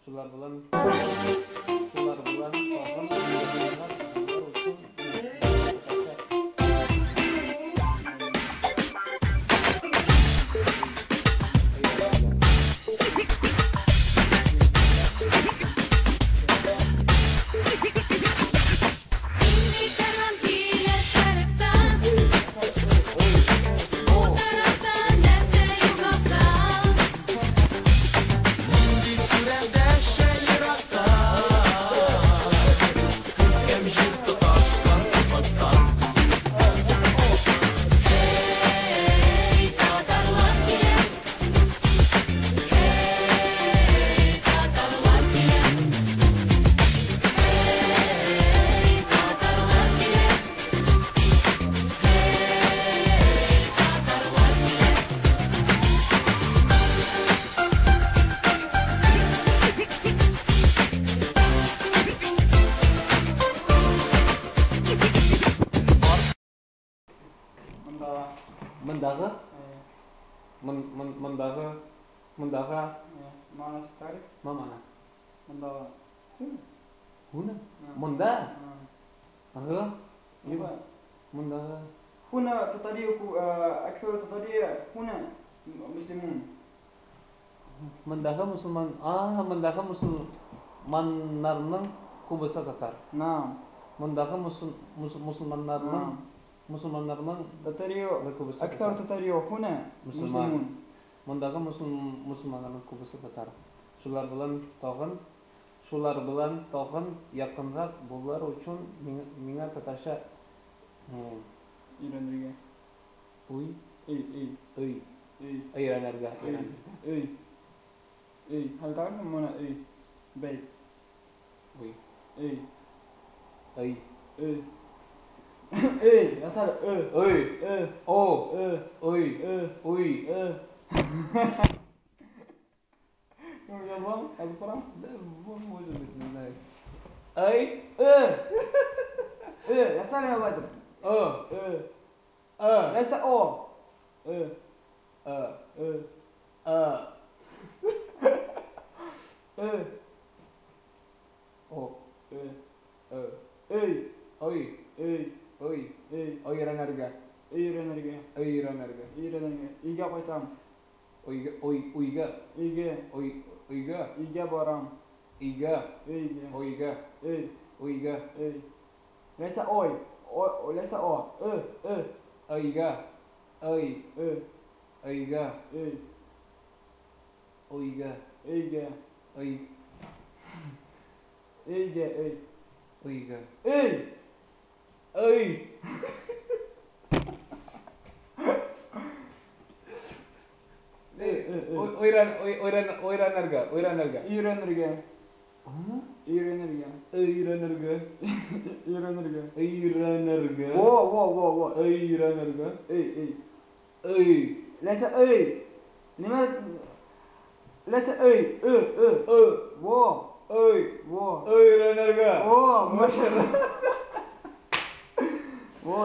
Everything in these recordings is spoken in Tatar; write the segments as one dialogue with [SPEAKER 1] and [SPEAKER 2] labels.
[SPEAKER 1] Şular bilan tag'in yaqinroq bo'lar uchun Mendaga
[SPEAKER 2] Mana sekali.
[SPEAKER 1] mana?
[SPEAKER 2] Mendaga.
[SPEAKER 1] Huna. Menda. Aha.
[SPEAKER 2] Iya.
[SPEAKER 1] Mendaga.
[SPEAKER 2] هنا تطريق أكثر تطريق هنا مسلمون.
[SPEAKER 1] Mendaga Musulman. Mendaga Musulmanlarning kubasa Tatar.
[SPEAKER 2] نعم.
[SPEAKER 1] Mendaga Musulmanlarning
[SPEAKER 2] تطريق
[SPEAKER 1] kubasa
[SPEAKER 2] أكثر تطريق هنا مسلمون.
[SPEAKER 1] Mendaga Musulmanlarning kubasa Tatar. Şular bilan tag'in yaqinroq bo'lar uchun menga tatarcha
[SPEAKER 2] İran'daki.
[SPEAKER 1] uy
[SPEAKER 2] إي.
[SPEAKER 1] ayranarga
[SPEAKER 2] هل تعرف معنى بيت؟
[SPEAKER 1] uy
[SPEAKER 2] إي.
[SPEAKER 1] ay
[SPEAKER 2] يا سلام
[SPEAKER 1] uy o uy
[SPEAKER 2] يلا هذا فرق.
[SPEAKER 1] ay
[SPEAKER 2] يا سلام يا بدر. ليس
[SPEAKER 1] ayranarga
[SPEAKER 2] İyice koytam.
[SPEAKER 1] uyga
[SPEAKER 2] İyice baram.
[SPEAKER 1] uyga
[SPEAKER 2] Leysa oy. Leysa o.
[SPEAKER 1] uyga oyranarga
[SPEAKER 2] Wo. Leysa Nima? Leysa Wo.
[SPEAKER 1] oyranarga
[SPEAKER 2] Maşallah. Wo.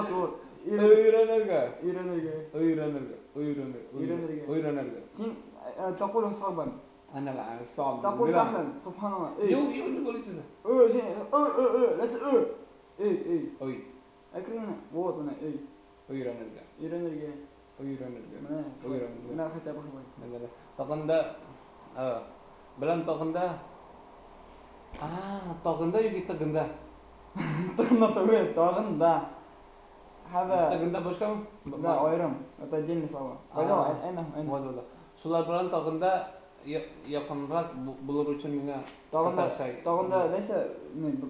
[SPEAKER 1] oyranarga
[SPEAKER 2] Sen تقول صعبا.
[SPEAKER 1] أنا الآن صعب
[SPEAKER 2] تقول سهلا سبحان الله.
[SPEAKER 1] يو نقول كذا
[SPEAKER 2] ليس
[SPEAKER 1] أوي
[SPEAKER 2] أكرمنا وطنا
[SPEAKER 1] oyranarga
[SPEAKER 2] إيرانرجع. أنا أخذت أبغى شوي.
[SPEAKER 1] tag'inda bilan tag'inda yoki tag'inda
[SPEAKER 2] طاغن هذا
[SPEAKER 1] tag'inda boshqami?
[SPEAKER 2] لا أيرم أتجني سوا. أين
[SPEAKER 1] Shular bilan tag'inda yaqinroq bo'lar uchun menga
[SPEAKER 2] tag'inda leysa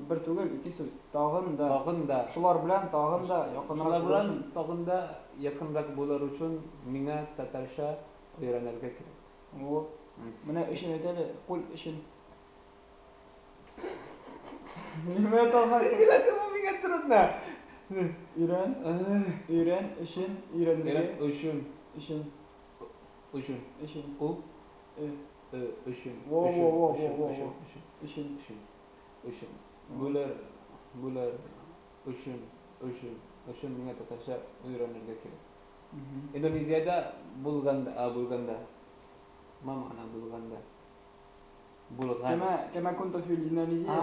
[SPEAKER 2] bir tugul ikki so'z. Tag'inda shular bilan tag'inda
[SPEAKER 1] yaqinroq bo'lar uchun menga tatarcha o'rganarga kerak.
[SPEAKER 2] Mana ishini aytadi, qo'l ishin. Nima aytasan?
[SPEAKER 1] Bilasizmi menga turibdi.
[SPEAKER 2] İran, işin,
[SPEAKER 1] Işın.
[SPEAKER 2] O.
[SPEAKER 1] Işın.
[SPEAKER 2] İşin.
[SPEAKER 1] Bular. Işın menga tatarcha o'rganarga kerak. Indoneziyada bo'lganda. Ma ma'no bo'lganda? بلغان.
[SPEAKER 2] كما كنت في الإندونيسية.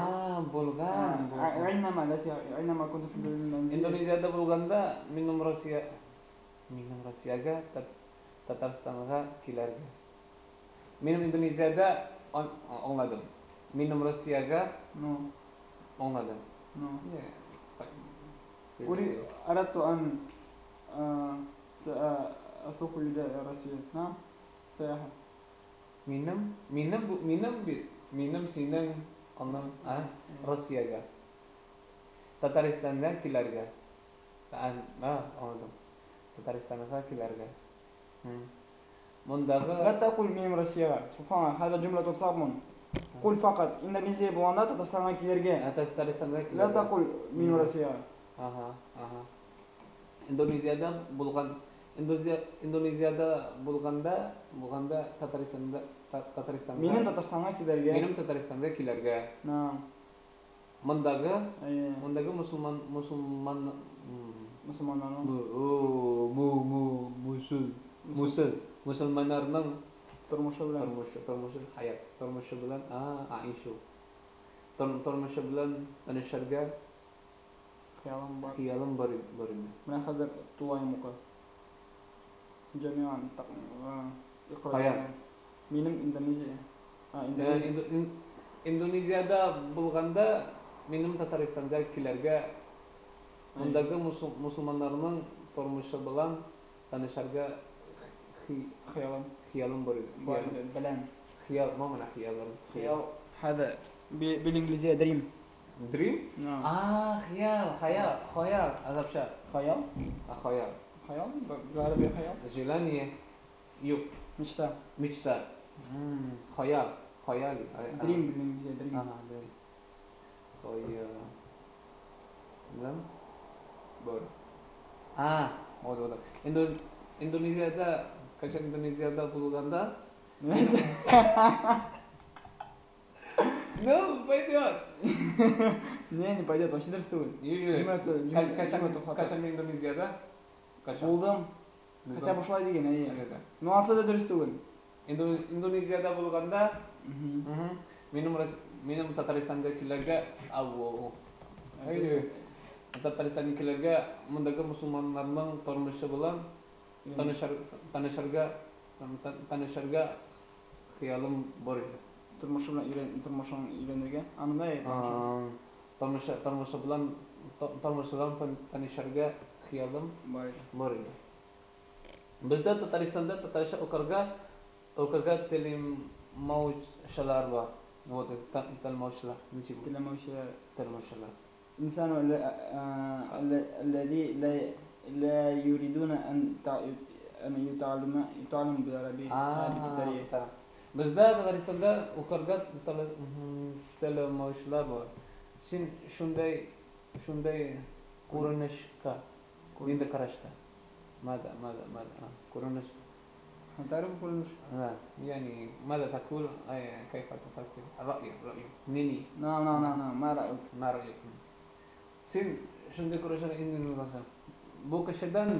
[SPEAKER 1] بلغان.
[SPEAKER 2] أينما لا أينما كنت في الإندونيسية.
[SPEAKER 1] Indonesia'da bo'lganda minum Rossiyaga Tataristonga kelarga. Minum Indonesia'da anladım. Minum Rossiyaga
[SPEAKER 2] No.
[SPEAKER 1] anladım.
[SPEAKER 2] No.
[SPEAKER 1] Yeah.
[SPEAKER 2] أردت أن أسوق إلى روسيا. نعم. سياحة.
[SPEAKER 1] Minum sinang anlam Rossiyaga. Tataristondan kelarga. Anladım. Tataristonga kelarga. Mundaga
[SPEAKER 2] لا تقل ميم روسيا. سبحان الله هذا جملة صعبة. قل فقط إندونيسيا بوانا تتصنع كيرجع.
[SPEAKER 1] Tataristonga
[SPEAKER 2] لا تقل ميم روسيا.
[SPEAKER 1] Indonesia'da bo'lganda Tataristonga
[SPEAKER 2] Minum Tataristonga kelarga.
[SPEAKER 1] Minum Tataristonga kelarga.
[SPEAKER 2] Naam.
[SPEAKER 1] Mundaga musulmonlarning
[SPEAKER 2] turmushi bilan
[SPEAKER 1] turmushi bilan tanishishga xiyolim bor edi.
[SPEAKER 2] Mana hozir tulaymuqa. Jami'an iqro. Minum Indonesia.
[SPEAKER 1] Indonesia'da bo'lganda minum Tataristonga kelarga mundagi musulmonlarning turmushi bilan tanishishga xiyolim bor edi. Xiyol mana xiyolim.
[SPEAKER 2] Xiyol hada بالإنجليزية دريم.
[SPEAKER 1] Dream?
[SPEAKER 2] نعم.
[SPEAKER 1] خيال أغبشة.
[SPEAKER 2] خيال؟
[SPEAKER 1] خيال
[SPEAKER 2] بالعربية خيال؟
[SPEAKER 1] желание يوك
[SPEAKER 2] مشتا.
[SPEAKER 1] خيالي
[SPEAKER 2] دريم بالإنجليزية دريم.
[SPEAKER 1] دريم خيال لم بor oldu. Indonesia'da bo'lganda No, пойдет.
[SPEAKER 2] Не пойдет, вообще дұрыс
[SPEAKER 1] Қашан Индонезияда?
[SPEAKER 2] Болдым. Хотя бы ушылай деген, Ну алса да дұрыс түгіл.
[SPEAKER 1] Индонезияда болғанда менің Татарстанға келерге Татарстанға келерге мұндағы мұсылманлардың тұрмышы болан танышырға қиялым бар еді.
[SPEAKER 2] Turmuşun ilerlerge anında
[SPEAKER 1] Turmuşu bilan tanışırga xiyolim bor edi. Bizda Tataristonda tatarcha o'qirga tilmovchilar bor. Tilmovchilar.
[SPEAKER 2] إنسان الذي لا يريدون أن يتعلم بالعربية.
[SPEAKER 1] Bizda Tataristonda o'qirga tilmovchilar bor. Sen shunday ko'rinishga endi qarashda. ماذا كورنش
[SPEAKER 2] تعرف كورنش؟
[SPEAKER 1] يعني ماذا تقول كيف تفكر رأيك نيني
[SPEAKER 2] نعم ما رأيك؟
[SPEAKER 1] Sen shunday ko'rishar endi bu kishidan